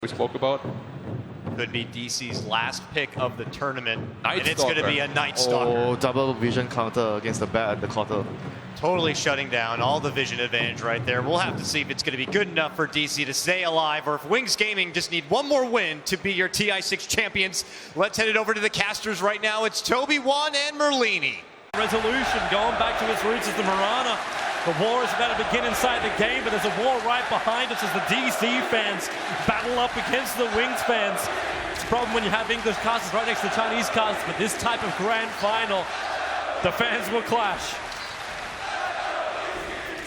we spoke about. Could be DC's last pick of the tournament, Night and it's going to be a Night Stalker. Oh, double vision counter against the bat at the quarter. Totally shutting down all the vision advantage right there. We'll have to see if it's going to be good enough for DC to stay alive, or if Wings Gaming just need one more win to be your TI6 champions. Let's head it over to the casters right now. It's Toby, Juan, and Merlini. Resolution going back to its roots as the Marana. The war is about to begin inside the game, but there's a war right behind us as the DC fans battle up against the Wings fans. It's a problem when you have English casters right next to the Chinese casters, but this type of grand final, the fans will clash.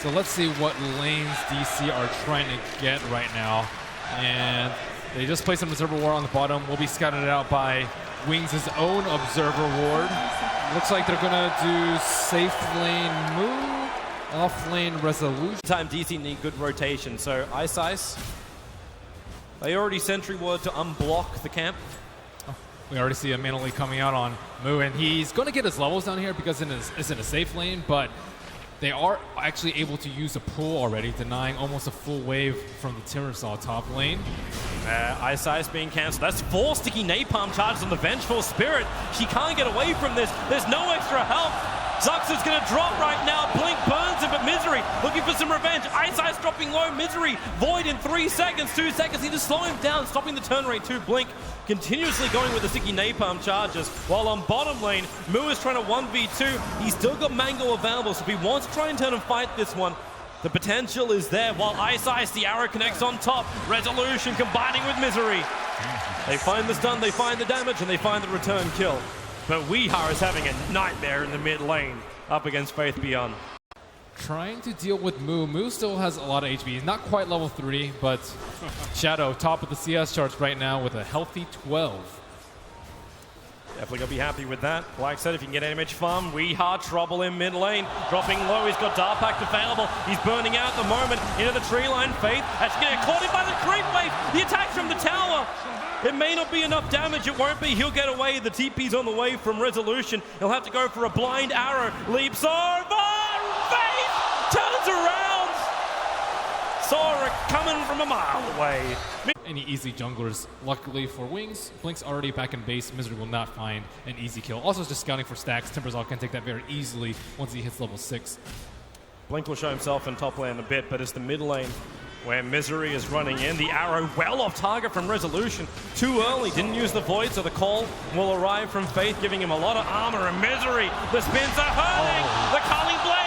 So let's see what lanes DC are trying to get right now. And they just placed an Observer Ward on the bottom. Will be scouted out by Wings' own Observer Ward. Looks like they're gonna do safe lane move, off lane resolution. Time DC need good rotation, so Ice. They already sentry ward to unblock the camp. Oh, we already see a manually coming out on Mu, and he's gonna get his levels down here because it's in a safe lane, but they are actually able to use a pull already, denying almost a full wave from the Timbersaw top lane. Ice being cancelled. That's 4 sticky napalm charges on the Vengeful Spirit. She can't get away from this. There's no extra help. Zux is going to drop right now. Blink burns him, but Misery looking for some revenge. Ice dropping low. Misery Void in 3 seconds. 2 seconds. Need to slow him down, stopping the turn rate to Blink. Continuously going with the sticky napalm charges. While on bottom lane, Mu is trying to 1v2. He's still got Mango available, so if he wants to try and turn and fight this one, the potential is there. While Ice, the arrow connects on top. Resolution combining with Misery. They find the stun, they find the damage, and they find the return kill. But Weehar is having a nightmare in the mid lane up against Faith Beyond. Trying to deal with Mu. Mu still has a lot of HP. He's not quite level 3, but Shadow, top of the CS charts right now with a healthy 12. Definitely gonna be happy with that. Like I said, if you can get damage farm, Weehar trouble in mid lane. Dropping low, he's got Dark Pact available. He's burning out at the moment into the tree line. Faith, that's gonna get caught in by the creep wave. The attack from the tower. It may not be enough damage, it won't be. He'll get away. The TP's on the way from Resolution. He'll have to go for a blind arrow. Leaps over. Faith turns around. Saw it coming from a mile away. Any easy junglers. Luckily for Wings, Blink's already back in base. Misery will not find an easy kill. Also just scouting for stacks. Timbersaw can take that very easily once he hits level 6. Blink will show himself in top lane a bit, but it's the mid lane where Misery is running in. The arrow well off target from Resolution. Too early, didn't use the Void, so the call will arrive from Faith, giving him a lot of armor. And Misery, the spins are hurting. The Culling Blade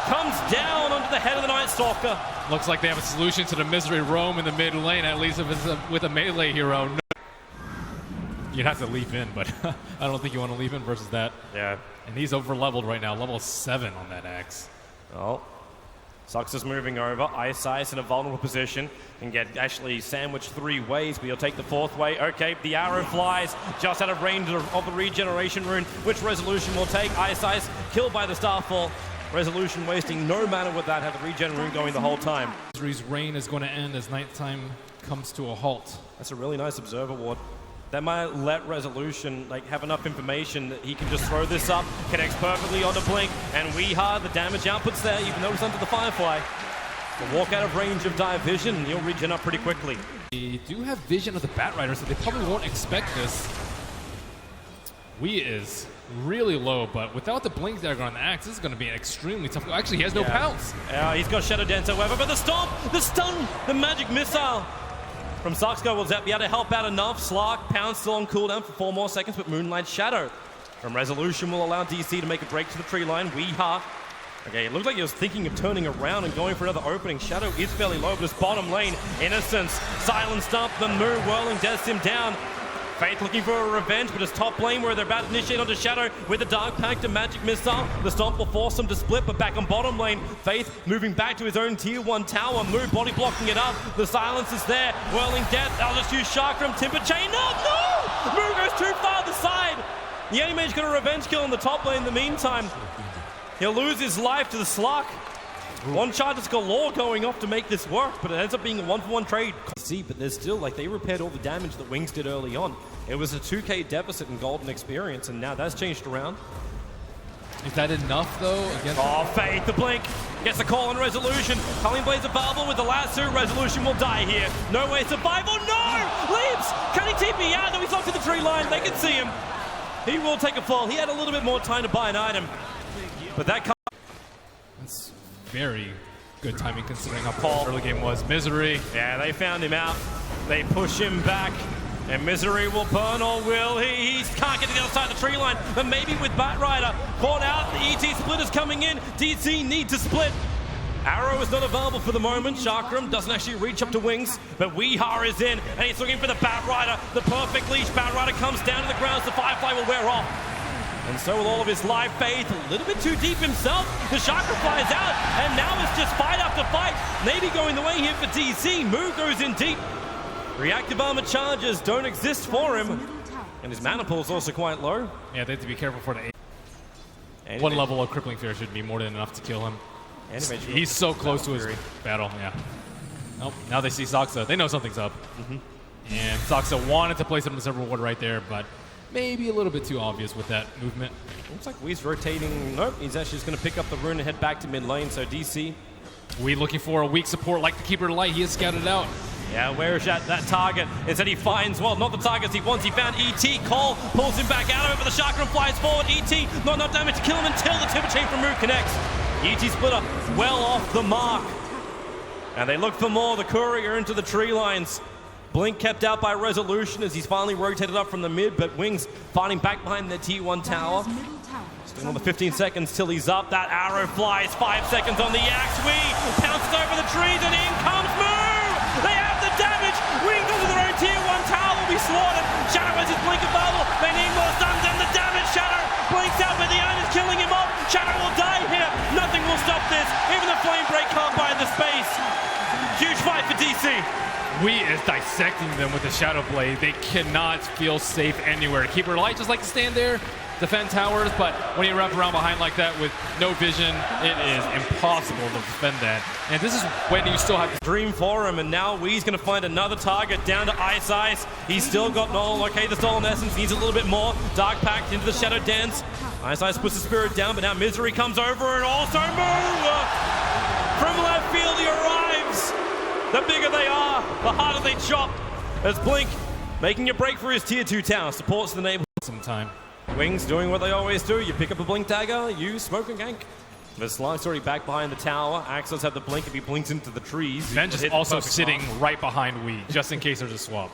comes down onto the head of the Night Stalker. Looks like they have a solution to the Misery roam in the mid lane, at least if it's with a melee hero. You'd have to leap in, but I don't think you want to leap in versus that. Yeah. And he's over leveled right now, level 7 on that axe. Oh. Sux is moving over. Ice in a vulnerable position and get actually sandwiched 3 ways, but he'll take the 4th way. Okay, the arrow flies just out of range of the regeneration rune, which Resolution will take. Ice killed by the Starfall. Resolution wasting no mana with that, have the regen rune going the whole time. Misery's reign is going to end as nighttime comes to a halt. That's a really nice Observer Ward. That might let Resolution have enough information that he can just throw this up, connects perfectly onto Blink, and Weehar, the damage output's there, even though it's under the Firefly. He'll walk out of range of Dive Vision, and he'll regen up pretty quickly. They do have vision of the Batrider, so they probably won't expect this. Wee is really low, but without the Blink Dagger on the axe, this is going to be an extremely tough. Actually, he has no pounce. Yeah, he's got Shadow Dance, however, but the stomp, the stun, the magic missile from Zuxco will be able to help out enough. Slark, Pound still on cooldown for 4 more seconds, but Moonlight Shadow from Resolution will allow DC to make a break to the tree line. Weehar, okay, it looked like he was thinking of turning around and going for another opening. Shadow is fairly low, but his bottom lane, Innocence, Silent Stomp, the Moo whirling, deaths him down. Faith looking for a revenge, but his top lane where they're about to initiate onto Shadow with the Dark Pact and Magic Missile. The Stomp will force them to split, but back on bottom lane, Faith moving back to his own tier 1 tower. Moo body blocking it up. The silence is there. Whirling Death. I'll just use Chakram, Timber Chain. No! Moo goes too far the side. The Animage got a revenge kill in the top lane in the meantime. He'll lose his life to the Slark. One charges galore going off to make this work, but it ends up being a 1-for-1 trade. See, but there's still, they repaired all the damage that Wings did early on. It was a 2k deficit in golden experience, and now that's changed around. Is that enough, though, against... Oh, Faith, the blink. Gets a call on Resolution. Culling Blade's available with the lasso. Resolution will die here. No way survival. No! Leaps! Can he TP out? No, he's locked to the tree line. They can see him. He will take a fall. He had a little bit more time to buy an item. But that... That's very good timing considering how poor the early game was. Misery. Yeah, they found him out. They push him back. And Misery will burn, or will he? He can't get to the other side of the tree line. But maybe with Batrider caught out, the ET splitters coming in. DC need to split. Arrow is not available for the moment. Chakram doesn't actually reach up to Wings, but Weeha is in, and he's looking for the Batrider. The perfect leash. Batrider comes down to the ground, so the Firefly will wear off. And so will all of his live faith, a little bit too deep himself. The Chakra flies out, and now it's just fight after fight. Maybe going the way here for DC. Moo goes in deep. Reactive armor charges don't exist for him. And his mana pool is also quite low. Yeah, they have to be careful for the 8. One level of Crippling Fear should be more than enough to kill him. He's so close to his battle, yeah. Nope, now they see Saksa. They know something's up. And Saksa wanted to place him in the server ward right there, but maybe a little bit too obvious with that movement. Looks like Wee's rotating. Nope, he's actually just going to pick up the rune and head back to mid lane. So DC. Wee looking for a weak support like the Keeper of Light. He is scouted out. Yeah, where is that target? Instead he finds, well, not the targets he wants. He found ET. Cole pulls him back out over the chakra and flies forward. ET, not enough damage to kill him until the timber chain from Moo connects. ET splitter well off the mark. And they look for more. The courier into the tree lines. Blink kept out by Resolution as he's finally rotated up from the mid, but Wings fighting back behind the T1 tower. Still another 15 seconds till he's up. That arrow flies 5 seconds on the axe. Wee pounces over the trees and in comes Moo! They have the damage! Wings onto their own Tier 1 tower will be slaughtered. Shadow has his blink available. They need more stuns and the damage. Shadow blinks out, but the iron is killing him off. Shadow will die here. Nothing will stop this. Even the flame break can't buy the space. Huge fight for DC. Wee is dissecting them with the Shadow Blade. They cannot feel safe anywhere. Keeper Light just like to stand there, defend towers, but when you wrap around behind like that with no vision, it is impossible to defend that. And this is when you still have dream for him, and now Wee's going to find another target down to Ice. He's still got Nolan. Okay, the Stolen Essence needs a little bit more. Dark Pact into the Shadow Dance. Ice puts the Spirit down, but now Misery comes over and also move! From left field he arrives! The bigger they are, the harder they chop. As Blink making a break for his Tier 2 tower, supports the neighborhood. Sometime. Wings doing what they always do. You pick up a Blink dagger, you smoke and gank. The Slug's already back behind the tower. Axos have the blink if he blinks into the trees. Vengeance also sitting right behind Wee, just in case there's a swap.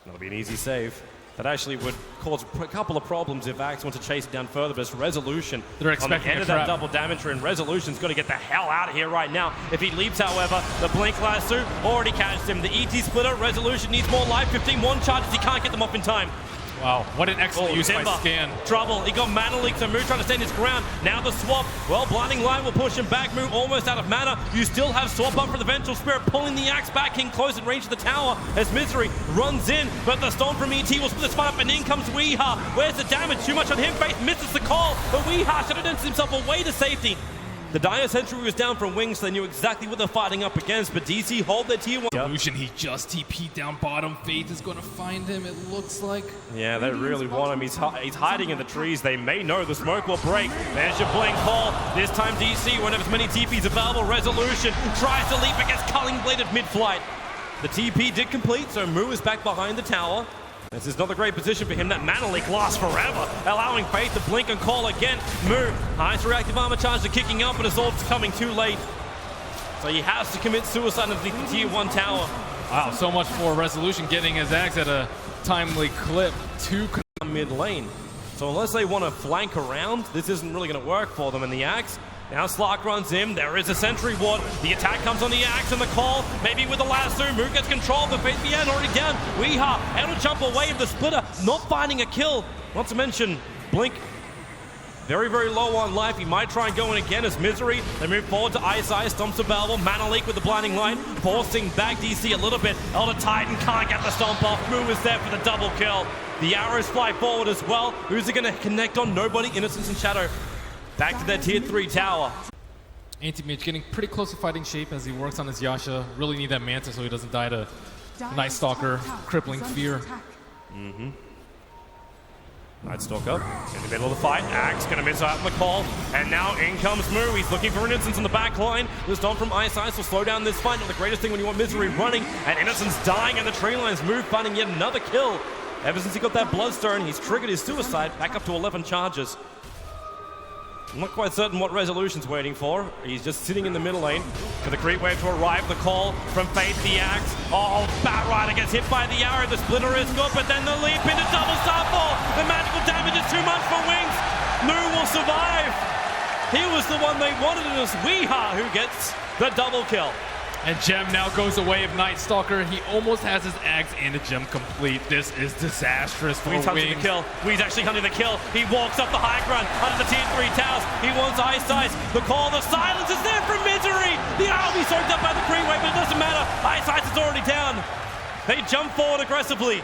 That'll be an easy save. That actually would cause a couple of problems if Axe wants to chase it down further, but it's Resolution. They're expecting on the end of that double damage, and Resolution's got to get the hell out of here right now. If he leaps, however, the Blink lasso already catched him. The ET splitter, Resolution needs more life. 15 one charges, he can't get them off in time. Wow, what an excellent use by Scan. Trouble, he got mana leak, so Moo trying to stand his ground. Now the swap, well, Blinding Light will push him back. Moo almost out of mana. You still have swap up for the Vengeful Spirit, pulling the axe back in close in range of the tower as Misery runs in, but the Storm from ET will split the spine up, and in comes Weeha. Where's the damage? Too much on him. Faith misses the call, but Weeha should have done himself away to safety. The Dire Sentry was down from Wings, so they knew exactly what they're fighting up against, but DC hold their Tier 1. Illusion, he just TP'd down bottom. Faith is going to find him, it looks like. Yeah, they really want him. He's hiding in the trees. They may know the smoke will break. There's your blink call. This time DC won't have as many TPs available. Resolution tries to leap against Culling Blade at mid-flight. The TP did complete, so Moo is back behind the tower. This is not a great position for him. That mana leak lasts forever, allowing Faith to blink and call again. Moo, highest reactive armor charge are kicking up, but his ult's coming too late. So he has to commit suicide underneath the Tier 1 tower. Wow, so much for Resolution getting his axe at a timely clip to mid lane. So unless they want to flank around, this isn't really going to work for them. And the axe, now Slark runs in. There is a sentry ward. The attack comes on the axe and the call. Maybe with the lasso, Moo gets control of the Faith Bien already down. Weeha able to jump away of the splitter, not finding a kill. Not to mention Blink. Very, very low on life. He might try and go in again as Misery. They move forward to Ice, stomps available. Mana leak with the Blinding Light, forcing back DC a little bit. Elder Titan can't get the stomp off. Moo is there for the double kill. The arrows fly forward as well. Who's it going to connect on? Nobody. Innocence and Shadow back to their Tier 3 tower. Anti-Mage getting pretty close to fighting shape as he works on his Yasha. Really need that Manta so he doesn't die to Night Stalker, Crippling Fear. Nightstalker in the middle of the fight. Axe gonna miss out on the call. And now in comes Moo. He's looking for an Innocence in the back line. The Stomp from Ice will slow down this fight. Not the greatest thing when you want Misery running. And Innocence dying and the tree lines. Moo finding yet another kill. Ever since he got that Bloodstone, he's triggered his suicide. Back up to 11 charges. I'm not quite certain what Resolution's waiting for. He's just sitting in the middle lane for the creep wave to arrive. The call from Faith, the Axe. Oh, Batrider gets hit by the arrow. The splitter is good, but then the leap into double starfall. The magical damage is too much for Wings. Moo will survive. He was the one they wanted, and it's Weeha who gets the double kill. And Gem now goes away of Nightstalker. He almost has his Axe and a Gem complete. This is disastrous for Wee's hunting the kill. Wee's actually hunting the kill. He walks up the high ground under the tier 3 towers. He wants Ice. The call, the silence is there from Misery. The arrow will be soaked up by the creep wave, but it doesn't matter. Ice is already down. They jump forward aggressively.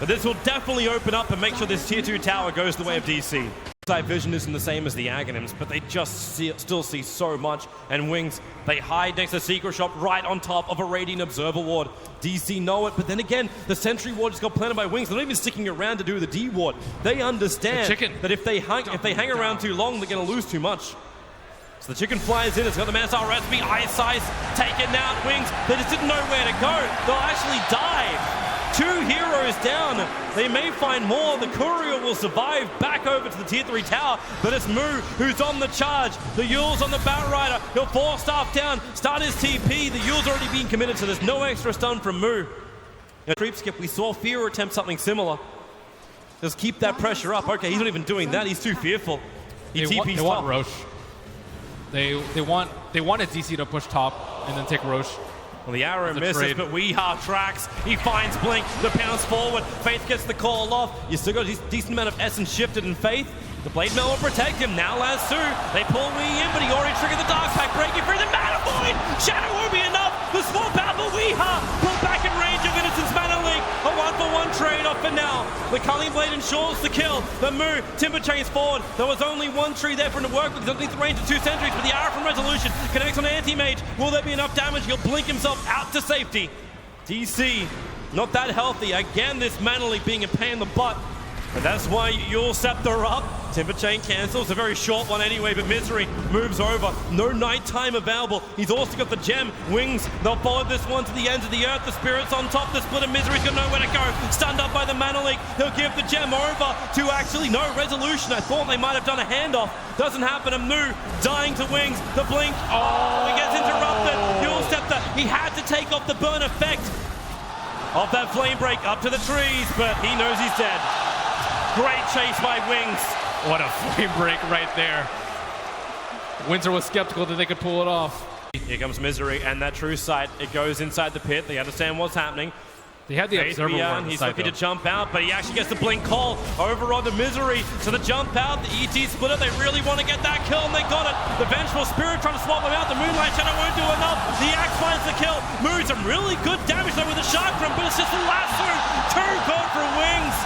But this will definitely open up and make sure this tier 2 tower goes the way of DC. Side vision isn't the same as the Aghanims, but they just still see so much. And Wings, they hide next to Secret Shop right on top of a Radiant Observer Ward. DC know it, but then again, the Sentry Ward just got planted by Wings. They're not even sticking around to do the D Ward. They understand that if they hang around too long, they're going to lose too much. So the chicken flies in, it's got the Manasar recipe, Ice, taken out, Wings. They just didn't know where to go. They'll actually die. 2 heroes down. They may find more. The Courier will survive back over to the tier 3 tower, but it's Moo who's on the charge. The Yule's on the Batrider. He'll 4-staff down, start his TP. The Yule's already been committed, so there's no extra stun from Moo. Creep skip, we saw Fear attempt something similar. Just keep that pressure up. Okay, he's not even doing that. He's too fearful. They want Roche. They wanted DC to push top and then take Roche. Well, the arrow misses, but Weeha tracks. He finds Blink, the pounce forward. Faith gets the call off. You still got a decent amount of essence shifted in Faith. The Blade Mail will protect him. Now Lasso. They pull Wee in, but he already triggered the Dark Pack, breaking free the Mana Void. Shadow won't be enough. The swap out for Weeha. Pulled back in range of Innocence Mana Link. A 1-for-1 trade-off for now. The Culling Blade ensures the kill. The Moo, Timber chains forward. There was only one tree there for him to work with. He's underneath the range of 2 sentries, but the arrow from Resolution connects on Anti-Mage. Will there be enough damage? He'll blink himself out to safety. DC, not that healthy. Again, this Mana Link being a pain in the butt. But that's why Yule Scepter up. Timber Chain cancels, a very short one anyway, but Misery moves over. No nighttime available. He's also got the gem. Wings, they'll follow this one to the ends of the earth. The Spirit's on top. The Split of Misery's got nowhere to go. Stunned up by the Mana Leak. He'll give the gem over to actually no Resolution. I thought they might have done a handoff. Doesn't happen. A Moo dying to Wings. The blink. Oh, he gets interrupted. Yule Scepter. He had to take off the burn effect of that flame break up to the trees, but he knows he's dead. Great chase by Wings. What a flame break right there. Winter was skeptical that they could pull it off. Here comes Misery and that true sight. It goes inside the pit. They understand what's happening. They had the observer ward. He's looking to jump out, but he actually gets the blink call over on the Misery. So the jump out, the ET splitter, they really want to get that kill, and they got it. The Vengeful Spirit trying to swap them out. The Moonlight Shadow won't do enough. The Axe finds the kill. Moves some really good damage though with the Shark Drum, but it's just the last two. Too good for Wings.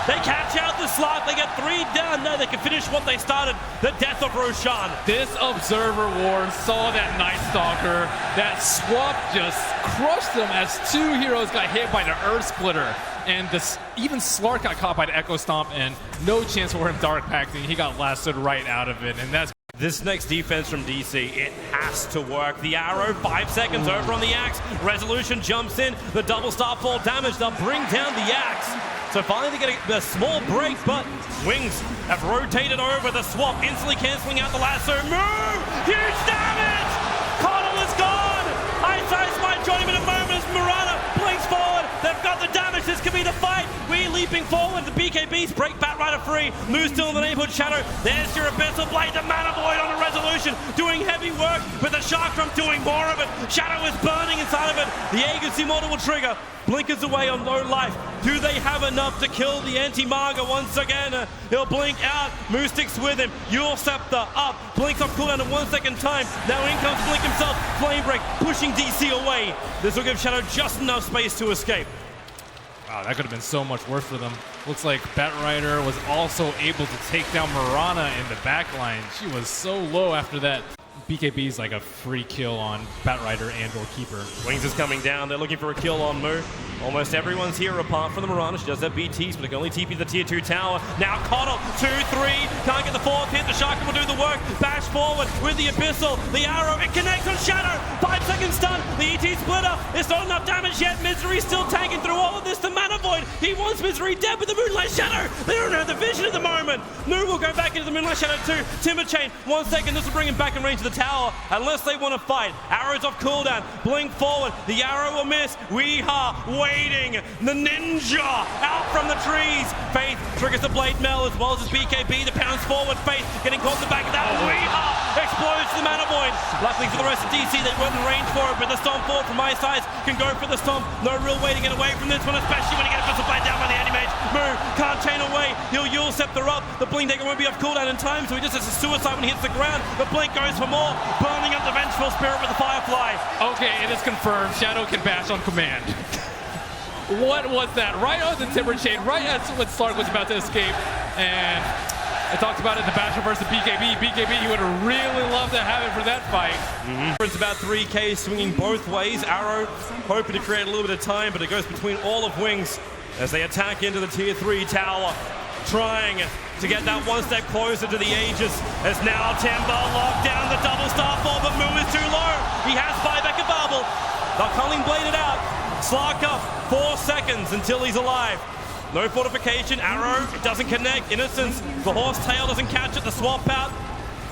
They catch out the slot. They get 3 down. No, they can finish what they started. The death of Roshan. This Observer Ward saw that Nightstalker. That swap just crushed them as 2 heroes got hit by the Earth Splitter. And even Slark got caught by the Echo Stomp, and no chance for him Dark Packing. He got lasted right out of it, and that's... This next defense from DC, it has to work. The arrow, 5 seconds over on the Axe. Resolution jumps in. The double starfall damage. They'll bring down the Axe. So finally they get a small break, but Wings have rotated over the swap, instantly canceling out the lasso. Move! Huge damage! Connell is gone! Ice might join him in a moment as Murata blinks forward. They've got the damage. This could be the fight. We're leaping forward. The BKBs break Batrider free. Moo still in the neighborhood shadow. There's your Abyssal Blade. The Mana Void on the Resolution doing heavy work, with the Shark Drum doing more of it. Shadow is burning inside of it. The Aegis Immortal will trigger. Blinkers away on low life. Do they have enough to kill the Anti-Marga once again? He'll blink out. Moo sticks with him. Yule Scepter up. Blinks off cooldown in 1 second time. Now in comes Blink himself. Flame Break pushing DC away. This will give Shadow just enough space to escape. Wow, that could have been so much worse for them. Looks like Batrider was also able to take down Mirana in the backline. She was so low after that. BKB's like a free kill on Batrider and or Keeper. Wings is coming down. They're looking for a kill on Moo. Almost everyone's here apart from the Mirana. She does have BTs, but it can only TP the tier 2 tower. Now Coddle, 2-3, can't get the fourth hit. The Shark will do the work. Bash forward with the Abyssal. The arrow, it connects on Shadow. 5 seconds stun. The ET splitter. It's not enough damage yet. Misery still tanking through all of this. The Mana Void. He wants Misery dead with the Moonlight Shadow. They don't have the vision at the moment. Noob will go back into the Moonlight Shadow too. Timber Chain, 1 second. This will bring him back in range of the tower. Unless they want to fight. Arrows off cooldown. Blink forward. The arrow will miss. Weeha waiting. The Ninja out from the trees. Faith triggers the Blade Mel as well as his BKB. The pounds forward. Faith getting caught in the back of that. Weeha explodes the Mana Void. Luckily for the rest of DC, they weren't in range for it, but the Stomp forward from my side can go for the Stomp. No real way to get away from this one, especially when he gets a blade down by the Anti-Mage. Move, can't chain away. He'll Yule Scepter up. The Blink Dagger won't be off cooldown in time, so he just has a suicide when he hits the ground. The Blink goes for more, burning up the Vengeful Spirit with the Firefly. Okay, it is confirmed. Shadow can bash on command. What was that? Right on the Timber Chain, right as when Slark was about to escape. And I talked about it in the Basher versus BKB. BKB, he would have really loved to have it for that fight. It's about 3K swinging both ways. Arrow hoping to create a little bit of time, but it goes between all of Wings as they attack into the tier 3 tower, trying to get that one step closer to the Aegis. As now Timber locked down the double Starfall, but Moo is too low. He has buyback available. They're culling bladed out. Slark up, 4 seconds until he's alive. No fortification, arrow, it doesn't connect. Innocence, the Horsetail doesn't catch it, the swap out.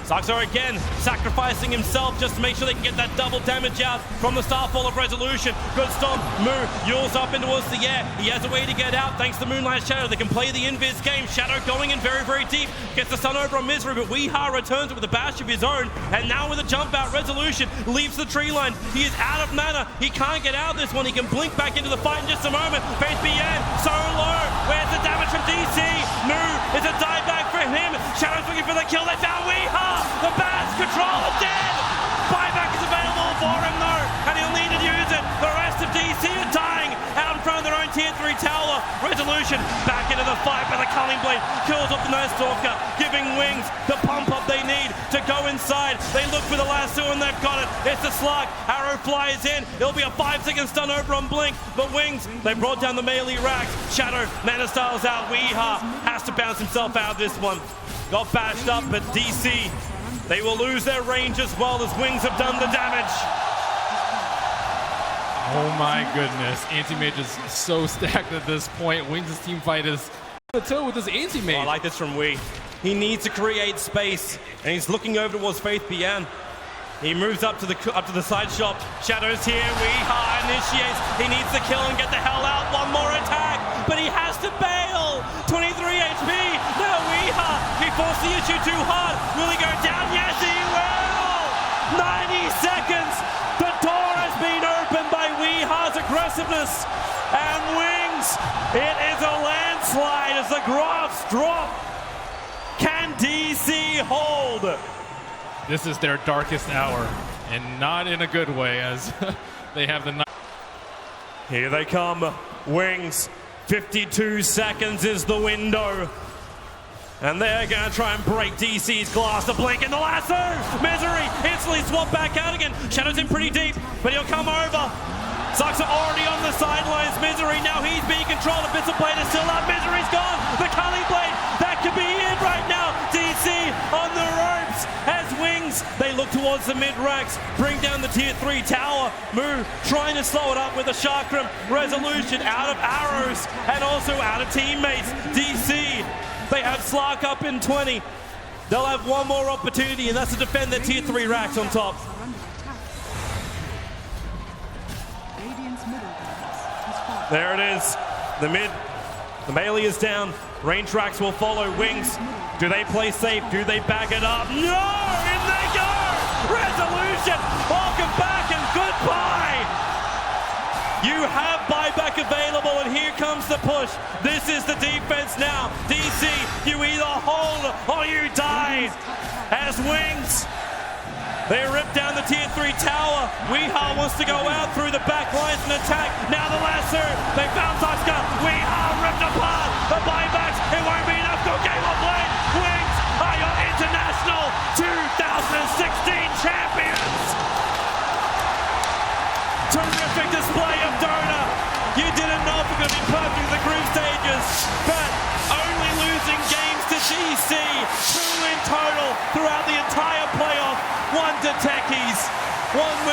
Saxo again, sacrificing himself just to make sure they can get that double damage out from the Starfall of Resolution. Good stomp, Moo, Yule's up in towards the air. He has a way to get out thanks to Moonlight Shadow. They can play the invis game. Shadow going in very, very deep. Gets the stun over on Misery, but Weeha returns it with a bash of his own. And now with a jump out, Resolution leaves the tree line. He is out of mana. He can't get out of this one. He can blink back into the fight in just a moment. Faith BN, so low. Where's the damage from DC? Moo, it's a dive back for him. Shadow's looking for the kill. They found Weeha. The Bass controller dead! Buyback is available for him though, and he'll need to use it. The rest of DC are dying out in front of their own tier 3 tower. Resolution back into the fight, but the Culling Blade kills off the Night Stalker, giving Wings the pump up they need to go inside. They look for the lasso and they've got it. It's the Slark. Arrow flies in. It'll be a 5-second stun over on Blink, but Wings, they brought down the melee racks. Shadow, Mana Styles out. Weeha has to bounce himself out of this one. Got bashed up, but DC, they will lose their range as well as Wings have done the damage. Oh my goodness. Anti-Mage is so stacked at this point. Wings' team fight is on the toe with his Anti-Mage. I like this from Wee. He needs to create space, and he's looking over towards Faith Bian. He moves up to the side shop. Shadow's here. Weeha initiates. He needs to kill and get the hell out. One more attack, but he has to bail. 23 HP. Now Weeha. He forced the issue too hard. Will he go down? Yes, he will. 90 seconds. The door has been opened by Weeha's aggressiveness. And Wings, it is a landslide as the graphs drop. Can DC hold? This is their darkest hour, and not in a good way, as they have the... Here they come, Wings. 52 seconds is the window. And they're going to try and break DC's glass. The blink and the lasso. Misery instantly swapped back out again. Shadow's in pretty deep, but he'll come over. Sucks are already on the sidelines. Misery, now he's being controlled. A bit of blade is still up. Misery's gone. The Culling Blade, that could be it right now. DC on the ropes as Wings, they look towards the mid-racks, bring down the tier 3 tower. Moo trying to slow it up with a Chakram. Resolution out of arrows and also out of teammates. DC, they have Slark up in 20. They'll have one more opportunity, and that's to defend their tier 3 racks on top. There it is. The melee is down. Range racks will follow. Wings, do they play safe? Do they back it up? No! In they go! Resolution! Welcome back and goodbye! You have buyback available, and here comes the push. This is the defense now. DC, you either hold or you die. As Wings, they rip down the tier 3 tower. Weeha wants to go out through the back lines and attack. Now the lasso. They found Saska. Weeha ripped apart. The buybacks. It won't be enough. Go game on blade. Wings are your international 2016 champions. Terrific display of Dota. You didn't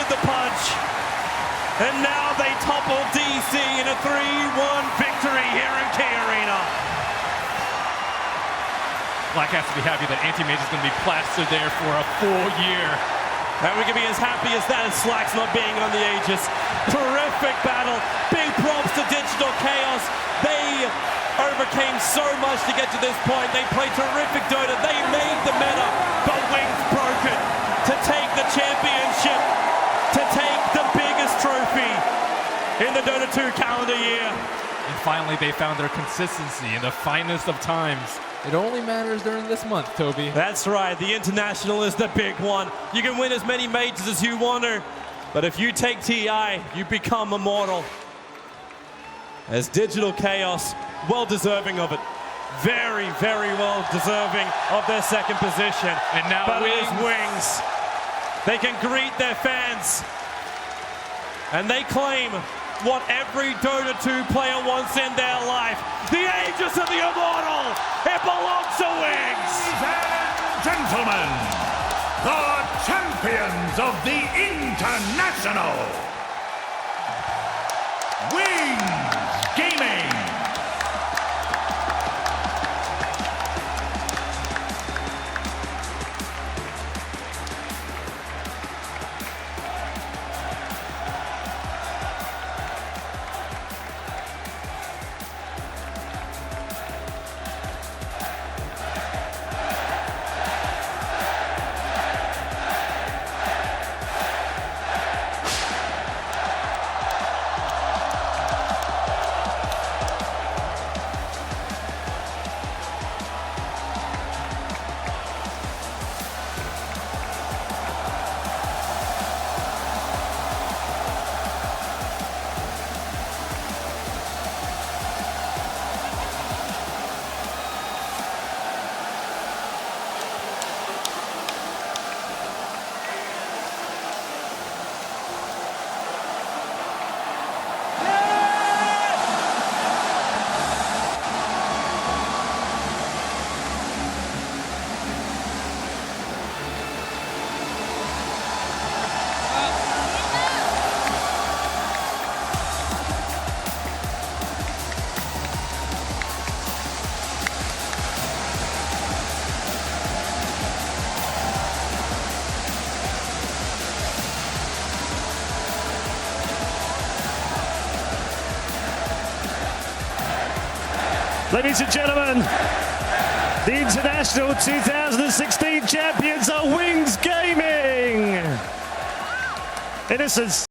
with the punch. And now they topple DC in a 3-1 victory here in Key Arena. Black has to be happy that Anti-Mage is going to be plastered there for a full year. And we can be as happy as that as Slack's not being on the Aegis. Terrific battle. Big props to Digital Chaos. They overcame so much to get to this point. They played terrific Dota. They made the meta, but Wings broke it to take the championship, to take the biggest trophy in the Dota 2 calendar year. And finally, they found their consistency in the finest of times. It only matters during this month, Toby. That's right. The International is the big one. You can win as many majors as you want to, but if you take TI, you become immortal. As Digital Chaos, well deserving of it. Very, very well deserving of their second position. And now but Wings. Wings, they can greet their fans. And they claim what every Dota 2 player wants in their life. The Aegis of the Immortal! It belongs to Wings! Ladies and gentlemen, the champions of the International, Wings Gaming! Ladies and gentlemen, the International 2016 champions are Wings Gaming. Innocence.